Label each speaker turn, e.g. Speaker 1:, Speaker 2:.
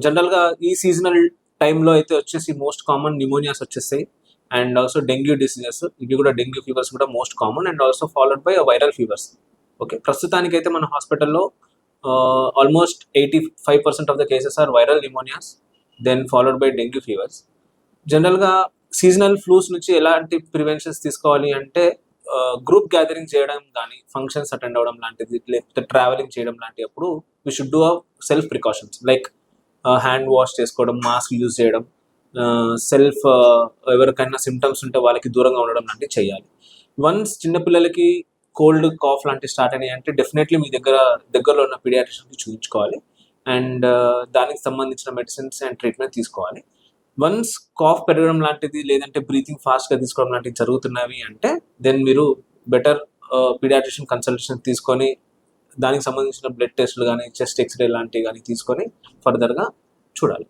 Speaker 1: జనరల్గా ఈ సీజనల్ టైంలో అయితే వచ్చేసి మోస్ట్ కామన్ న్యూమోనియాస్ వచ్చేస్తాయి అండ్ ఆల్సో డెంగ్యూ డిసీజెస్, ఇవి కూడా డెంగ్యూ ఫీవర్స్ కూడా most common and also followed by viral fevers. Okay, ప్రస్తుతానికైతే మన హాస్పిటల్లో almost 85% of the cases are viral pneumonias, then followed by dengue fevers. జనరల్గా సీజనల్ ఫ్లూస్ నుంచి ఎలాంటి ప్రివెన్షన్స్ తీసుకోవాలి అంటే గ్రూప్ గ్యాదరింగ్ చేయడం కానీ, ఫంక్షన్స్ అటెండ్ అవ్వడం లాంటిది, లేకపోతే ట్రావెలింగ్ చేయడం లాంటి అప్పుడు we should do self precautions like hand wash చేసుకోవడం, మాస్క్ యూజ్ చేయడం, సెల్ఫ్ ఎవరికైనా సిమ్టమ్స్ ఉంటే వాళ్ళకి దూరంగా ఉండడం లాంటివి చేయాలి. వన్స్ చిన్నపిల్లలకి కోల్డ్ కాఫ్ లాంటివి స్టార్ట్ అయినాయి అంటే డెఫినెట్లీ మీ దగ్గరలో ఉన్న పీడియాట్రిషియన్కి చూపించుకోవాలి అండ్ దానికి సంబంధించిన మెడిసిన్స్ అండ్ ట్రీట్మెంట్ తీసుకోవాలి. వన్స్ కాఫ్ పెరగడం లాంటిది లేదంటే బ్రీతింగ్ ఫాస్ట్గా తీసుకోవడం లాంటివి జరుగుతున్నవి అంటే దెన్ మీరు బెటర్ పీడియాట్రిషియన్ కన్సల్టేషన్ తీసుకొని దానికి సంబంధించిన బ్లడ్ టెస్ట్లు కానీ, చెస్ట్ ఎక్స్రే లాంటివి కానీ తీసుకొని ఫర్దర్గా చూడాలి.